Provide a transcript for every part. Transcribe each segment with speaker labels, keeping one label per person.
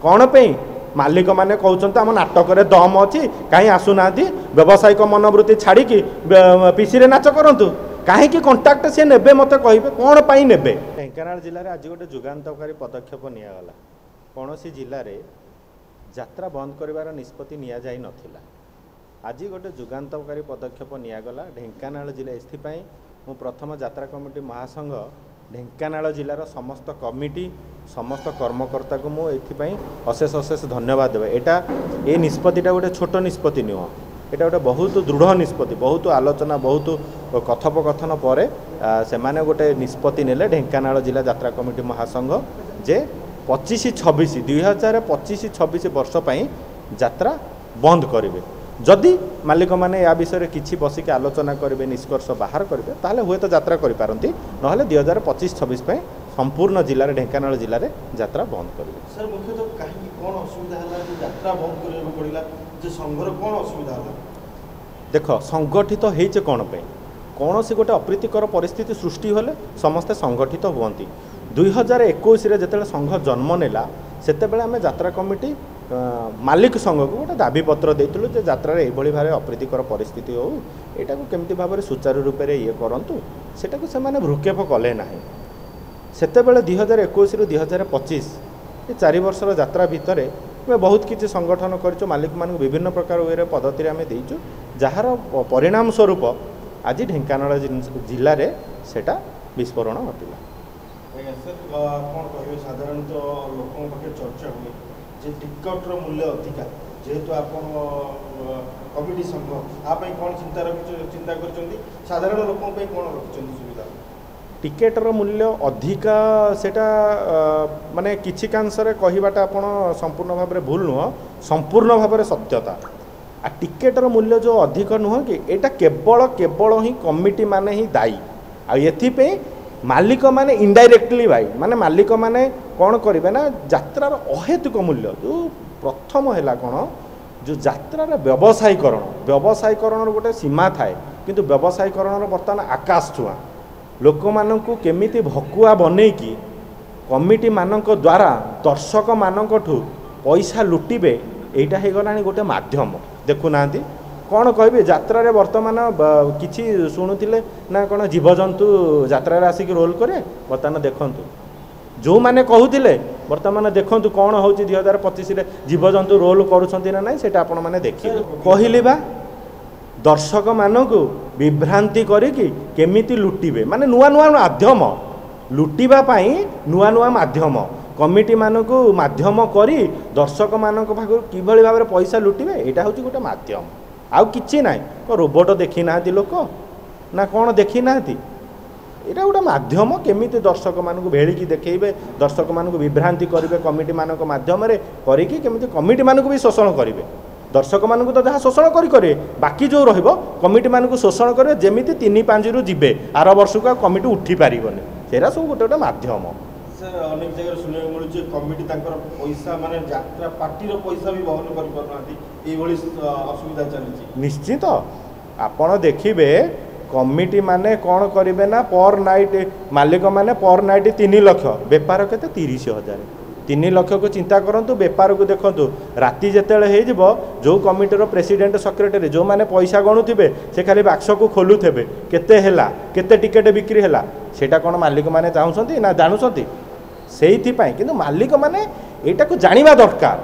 Speaker 1: कौन पे मालिक मैंने कहते आम नाटक दम अच्छी कहीं आसुना व्यावसायिक मनोवृत्ति छाड़ी पीसी रे नाच करूँ कहीं कंटाक्ट सी ने मत कहे कौन पाई ने ढेंकानाल जिले में आज गोटे जुगान्तकारी पदक्षेप निगला कौन सी जिले में यात्रा बंद कर निष्पत्ति नि नाला आज गोटे जुगान्तकारी पदक्षेप निगला ढेंकानाल जिला एपाई मु प्रथम यात्रा कमिटी महासंघ ढेंकानाल जिलार समस्त कमिटी समस्त कर्मकर्ता को मुझे अशेष अशेष धन्यवाद देवे ये निष्पत्तिटा गोटे छोट निष्पत्ति नुह यहाँ गोटे बहुत दृढ़ निष्पत्ति बहुत आलोचना बहुत कथोपकथन पर से गोटे निष्पत्ति नेले ढेंकानाल जिला यात्रा कमिटी महासंघ जे 25-26 2025-26 वर्ष पर यात्रा बंद करेंगे जदि मालिक मैंने या विषय किसी बसिक आलोचना करेंगे निष्कर्ष बाहर करेंगे ताहले हुए तो यात्रा करपारती ना 2025-26 संपूर्ण जिले में ढेंकानाल जिले में यात्रा बंद करेंगे।
Speaker 2: सर मुख्यतः कहीं कौन असुविधा है यात्रा बंद करने पड़ा जे संघर कौन असुविधा है
Speaker 1: देख संगठित हो कौन पे कौन सी गोटे अप्रीतिकर परिस्थिति सृष्टि होले समस्ते संगठित हुअंती 2021 जो संघ जन्म नेला सेतेबेले आमे यात्रा कमिटी मालिक संघ को गोटे दाबीपत्र देइतलु जे यात्रा रे एभली भाबे अप्रीतिकर परिस्थिति हो एटा को केमती भाबरे सुचारू रूप से ये करंतु सेटा को से माने भ्रुक्षेप कले नाही सेतेबेले 2021 रु 2025 ये 4 वर्षर यात्रा भितर मैं बहुत किसी संगठन कर मालिक मान विभिन्न प्रकार वे पद्धति आम देचु जार परिणाम स्वरूप आज ढेंकानाल जिले में सेटा विस्फोरण घटला।
Speaker 2: कौन कहे साधारणतः लोकों पाखे चर्चा हुए जे टिकटर मूल्य अधिका जेहेतु आप कमिटी संघ आप कौन चिंता कर साधारण लोकों कौन रखिंट सुविधा
Speaker 1: टिकेटर मूल्य अधिका सेटा माने किछि कांसरे कहिबाटा आपण संपूर्ण भाव में भूल नुह संपूर्ण भाव में सत्यता आ टिकेटर मूल्य जो अधिक नुह कि एटा केवल केवल ही कमिटी माने ही दायी आ एथिपे मालिक माने इनडायरेक्टली भाई माने मालिक माने कौन करेंगे ना यात्रार अहेतुक मूल्य जो प्रथम है कौन जो यात्रार व्यवसायीकरण गोटे सीमा थाए किंतु व्यवसायीकरण बर्तमान आकाश छुआ लोक मानू केमिति भकुआ बनईकी कमिटी मानक द्वारा दर्शक मानक ठू पैसा लुटिबे एटा हो गला गोटे माध्यम देखुना कौन कहे यात्रा बर्तमान किसी शुणुले ना कौन जीवजंतु यात्रा आसिक रोल करे बर्तमान देखु जो मैंने कहते बर्तमान देखु कौन हो 2025 जीवजंतु रोल करुँच ना से आपण मैंने देखिए कहली बा दर्शक मानक विभ्रांति करिकी केमिति लुटिबे माने नुआ नुआ माध्यम लुटिबा पाई नुआ नुआ माध्यम कमिटी मानक माध्यम करी दर्शक मानक पाखु किभली भाबरे पैसा लुटिबे एटा होची गोटे माध्यम आउ किछि नाइ को रोबोट देखि नाहति लोक ना कौन देखि नाहति एटा गोटे माध्यम केमिति दर्शक मानक भेलिकी देखेइबे दर्शक मानक विभ्रांति करिवे कमिटी मानक माध्यम रे करिकी केमिति कमिटी मानक भी शोषण करिवे दर्शक मानक तो जहाँ शोषण करे बाकी जो रहिबो कमिटी मानक शोषण करे जेमिति 3-5 रु जिबे आर वर्ष को कमिटी उठी पारिबने सेरा सब गोटे गोटे माध्यम
Speaker 2: सर अनेक जगह सुनिया मिलुचे कमिटी तांकर पैसा माने यात्रा पार्टी रो पैसा भी वहन करि परनाती एभली असुविधा चलछि
Speaker 1: निश्चित आपण देखिबे कमिटी माने कौन करिवे ना पर नाइट मालिक माने पर नाइट 3 लाख बेपार केते 30,000 3 लाख को चिंता करंतु बेपार को देखंतु राति जेतेले जो कमिटीर प्रेसिडेंट सेक्रेटरी जो माने पैसा गणुथिबे से खाली बाक्स को खोलुथेबे केते हेला केते टिकेट बिक्री हेला सेटा कोन मालिक माने चाहुसंती ना जानुसंती सेइथि पई किंतु मालिक माने एटा को जानिबा दरकार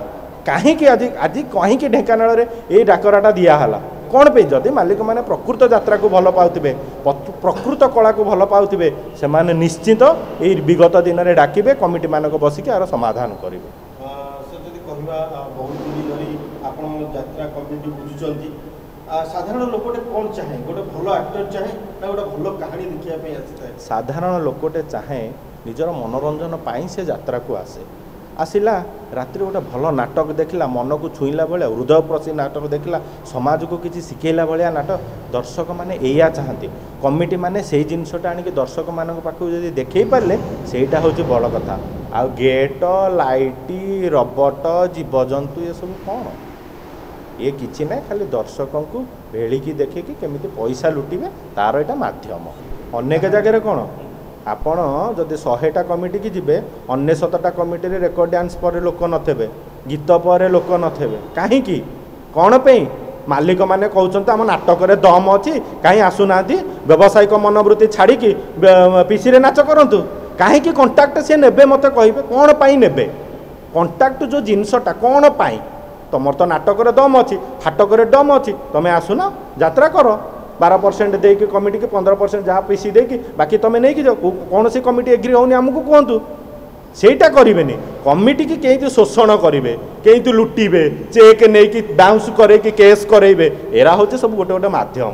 Speaker 1: काहे कि आज आज कहीं कि ढेंकानाल रे ए डाकराटा दिया हला कौन पे जदि मालिक माने प्रकृत यात्रा को भल पाउथिबे प्रकृत कला को भल पाउथिबे से माने निश्चित ए विगत दिन में डाकिबे कमिटी मानक बसिक आर समाधान करिवे।
Speaker 2: सर जदि कहबा बहुत दिन धरी आपण यात्रा कमिटी बुझुचंती साधारण लोकटे कौन चाहे गोटे भल एक्टर चाहे ना गोटे भल कहानी देखिया पे आछे
Speaker 1: साधारण लोकटे चाहे निजर मनोरंजन पाई से यात्रा को आसे आसिला रात्रि गोटे भल नाटक देखला मन को छुईला भाया हृदय प्रसी नाटक देखला समाज को किसी शिखेला भाया नाटक दर्शक माने एया चाहती कमिटी माने से जिनसटा आनिक दर्शक मान पाखु जदि देखई पारे सेटा हूँ बड़ कथा आ गेट लाइट रबट जीवजंतु ये सब कौन ये किसी ना खाली दर्शकों को भेलिकी देखिकी केमिति पैसा लुटिबे तार एटा माध्यम अनेक जगह कौन आपण जदि 100टा कमिटी की जिबे 99टा कमिटी रे रेकर्ड डांस पर लोक नथेबे गीत पर लोक नथे कहीं कौन पे मालिक मैंने कहते आम नाटक दम अच्छी कहीं आसुना व्यावसायिक मनोवृत्ति छाड़ी पीसी रे नाच करूँ कहीं कंटाक्ट सी ने मत कहे कौन पाई ने कंटाक्ट जो जिनसटा कौन पाई तुम तो नाटक दम अच्छी फाटक दम अच्छी तुम्हें आसुन यात्रा कर 12% दे कमिटी की 15% जहाँ पीसी दे बाकी तुम्हें नहीं जाओ कौन सी कमिटी एग्री होनी आमको कहतु सेटा करेनि कमिटी की कहीं शोषण करेंगे कहीं लुटिबे चेक नहीं बाउंस करे केस करेंगे एरा हूँ सब गोटे गोटे माध्यम।